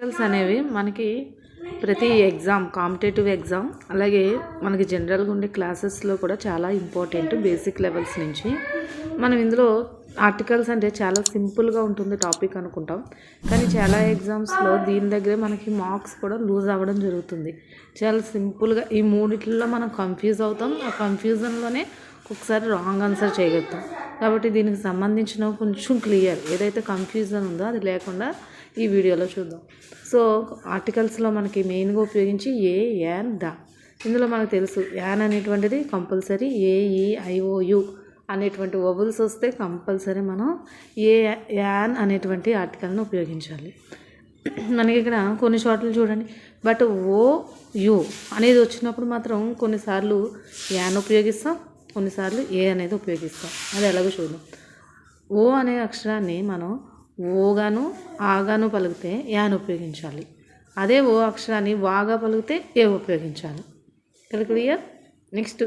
Articles అనేవి మనకి ప్రతి ఎగ్జామ్ కాంపిటేటివ్ ఎగ్జామ్ అలాగే మనకి జనరల్గా ఉండే క్లాసెస్లో కూడా చాలా ఇంపార్టెంట్ బేసిక్ లెవెల్స్ నుంచి. మనం ఇందులో ఆర్టికల్స్ అంటే చాలా సింపుల్గా ఉంటుంది టాపిక్ అనుకుంటాం, కానీ చాలా ఎగ్జామ్స్లో దీని దగ్గరే మనకి మార్క్స్ కూడా లూజ్ అవ్వడం జరుగుతుంది. చాలా సింపుల్గా ఈ మూడిట్లో మనం కన్ఫ్యూజ్ అవుతాం, ఆ కన్ఫ్యూజన్లోనే ఒకసారి రాంగ్ ఆన్సర్ చేయగలుగుతాం. కాబట్టి దీనికి సంబంధించిన కొంచెం క్లియర్ ఏదైతే కన్ఫ్యూజన్ ఉందో అది లేకుండా ఈ వీడియోలో చూద్దాం. సో ఆర్టికల్స్లో మనకి మెయిన్గా ఉపయోగించి ఏ, యాన్, ద. ఇందులో మనకు తెలుసు యాన్ అనేటువంటిది కంపల్సరీ AEIOU అనేటువంటి వబుల్స్ వస్తే కంపల్సరీ మనం ఏ, యాన్ అనేటువంటి ఆర్టికల్ని ఉపయోగించాలి. మనకి ఇక్కడ కొన్ని చోట్ల చూడండి, బట్ OU అనేది వచ్చినప్పుడు మాత్రం కొన్నిసార్లు యాన్ ఉపయోగిస్తాం, కొన్నిసార్లు ఏ అనేది ఉపయోగిస్తాం. అది ఎలాగో చూద్దాం. ఓ అనే అక్షరాన్ని మనం ఓగాను ఆగాను పలికితే యాన్ ఉపయోగించాలి. అదే ఓ అక్షరాన్ని వాగా పలికితే ఏ ఉపయోగించాలి. ఇక్కడ క్లియర్. నెక్స్ట్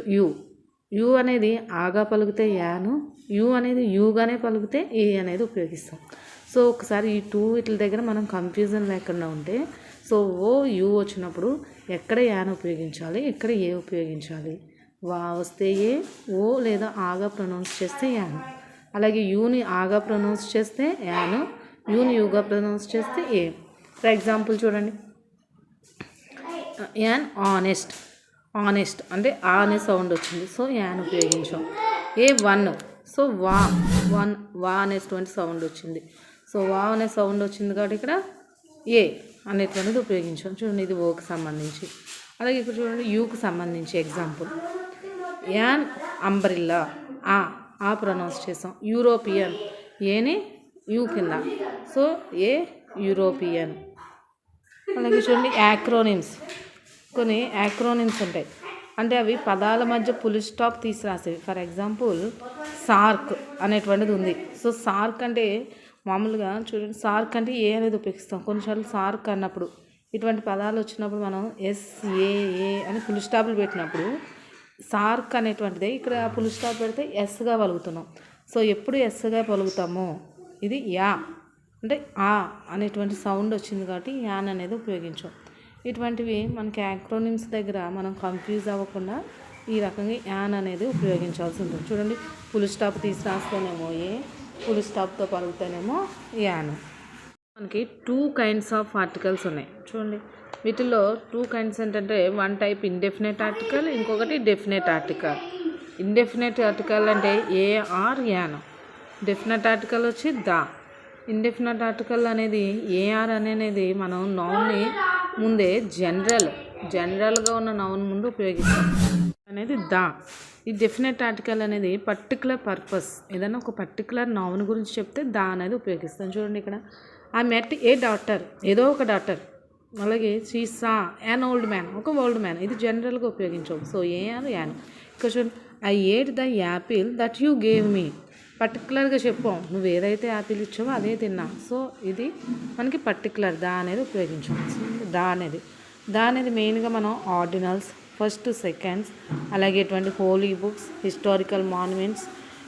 యు అనేది ఆగా పలికితే యాను, యు అనేది యూగానే పలికితే ఏ అనేది ఉపయోగిస్తాం. సో ఒకసారి ఈ వీటి దగ్గర మనం కన్ఫ్యూజన్ లేకుండా ఉంటే, సో యు వచ్చినప్పుడు ఎక్కడ యాన్ ఉపయోగించాలి, ఎక్కడ ఏ ఉపయోగించాలి. వా వస్తే ఏ, ఓ లేదా ఆగా ప్రొనౌన్స్ చేస్తే యాను. అలాగే యూని ఆగా ప్రొనౌన్స్ చేస్తే యాను, యూని యూగా ప్రొనౌన్స్ చేస్తే ఏ. ఫర్ ఎగ్జాంపుల్ చూడండి, యాన్ ఆనెస్ట్ అంటే ఆ అనే సౌండ్ వచ్చింది, సో యాన్ ఉపయోగించాం. వన్, సో వా అనేటువంటి సౌండ్ వచ్చింది, సో వా అనే సౌండ్ వచ్చింది కాబట్టి ఇక్కడ ఏ అనేటువంటిది ఉపయోగించాం. చూడండి, ఇది ఓకి సంబంధించి. అలాగే ఇక్కడ చూడండి, యూకి సంబంధించి ఎగ్జాంపుల్, యాన్ అంబ్రిల్లా ఆ ప్రొనౌన్స్ చేసాం. యూరోపియన్ ఏని యూ కింద, సో ఏ యూరోపియన్. అలాగే చూడండి, యాక్రోనిమ్స్. కొన్ని యాక్రోనిమ్స్ ఉంటాయి, అంటే అవి పదాల మధ్య ఫుల్ స్టాప్ తీసి రాసేవి. ఫర్ ఎగ్జాంపుల్ సార్క్ అనేటువంటిది ఉంది. సో సార్క్ అంటే మామూలుగా చూడండి, సార్క్ అంటే ఏ అనేది ఉపయోగిస్తాం. కొన్నిసార్లు సార్క్ అన్నప్పుడు ఇటువంటి పదాలు వచ్చినప్పుడు మనం SAA అని ఫుల్ స్టాప్లు పెట్టినప్పుడు సార్క్ అనేటువంటిదే ఇక్కడ ఫుల్ స్టాప్ పెడితే ఎస్గా పలుకుతున్నాం. సో ఎప్పుడు ఎస్గా పలుకుతామో ఇది యా అంటే ఆ అనేటువంటి సౌండ్ వచ్చింది కాబట్టి యాన్ అనేది ఉపయోగించాం. ఇటువంటివి మనకి యాక్రోనిమ్స్ దగ్గర మనం కన్ఫ్యూజ్ అవ్వకుండా ఈ రకంగా యాన్ అనేది ఉపయోగించాల్సి ఉంటుంది. చూడండి, ఫుల్ స్టాప్ తీసి రాస్తేనేమో ఏ, ఫుల్ స్టాప్తో పలుకుతేనేమో యాన్. మనకి 2 kinds ఆఫ్ ఆర్టికల్స్ ఉన్నాయి. చూడండి, వీటిల్లో 2 kinds ఏంటంటే, వన్ టైప్ ఇండెఫినెట్ ఆర్టికల్, ఇంకొకటి డెఫినెట్ ఆర్టికల్. ఇండెఫినెట్ ఆర్టికల్ అంటే AR యాన్, డెఫినెట్ ఆర్టికల్ వచ్చి ద. ఇండెఫినెట్ ఆర్టికల్ అనేది AR అనేది మనం నౌన్ని ముందే జనరల్గా ఉన్న నౌన్ ముందు ఉపయోగిస్తాం అనేది ద. ఈ డెఫినెట్ ఆర్టికల్ అనేది పర్టికులర్ పర్పస్, ఏదైనా ఒక పర్టికులర్ నౌన్ గురించి చెప్తే ద అనేది ఉపయోగిస్తాం. చూడండి, ఇక్కడ ఐ మెట్ ఏ డాటర్, ఏదో ఒక డాటర్. అలాగే she saw an old man, ఒక ఓల్డ్ మ్యాన్. ఇది జనరల్గా ఉపయోగించాం. So AR an. ఇక్కడ చూడండి, I ate the apple that you gave me. పర్టికులర్గా చెప్పాం, నువ్వు ఏదైతే యాపిల్ ఇచ్చావో అదే తిన్నా. సో ఇది మనకి పర్టికులర్ దా అనేది ఉపయోగించాం. దా అనేది మెయిన్గా మనం ఆర్డినల్స్, ఫస్ట్ సెకండ్స్, అలాగే ఇటువంటి హోలీ బుక్స్, హిస్టారికల్ మాన్యుమెంట్స్,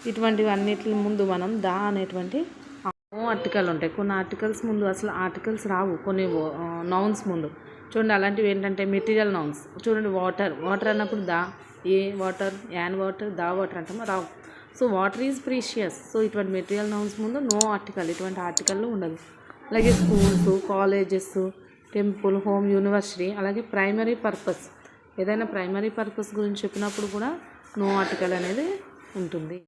ఇటువంటివి అన్నిటి ముందు మనం దా అనేటువంటి ఆర్టికల్ ఉంటాయి. కొన్ని ఆర్టికల్స్ ముందు అసలు ఆర్టికల్స్ రావు, కొన్ని నౌన్స్ ముందు. చూడండి, అలాంటివి ఏంటంటే మెటీరియల్ నౌన్స్. చూడండి, వాటర్ అన్నప్పుడు the, a water, an water, the water అంటాము, రావు. So water is precious. So ఇటువంటి మెటీరియల్ నౌన్స్ ముందు నో ఆర్టికల్, ఇటువంటి ఆర్టికల్లో ఉండదు. అలాగే schools, colleges, temple, home, university, అలాగే ప్రైమరీ పర్పస్, ఏదైనా ప్రైమరీ పర్పస్ గురించి చెప్పినప్పుడు కూడా నో ఆర్టికల్ అనేది ఉంటుంది.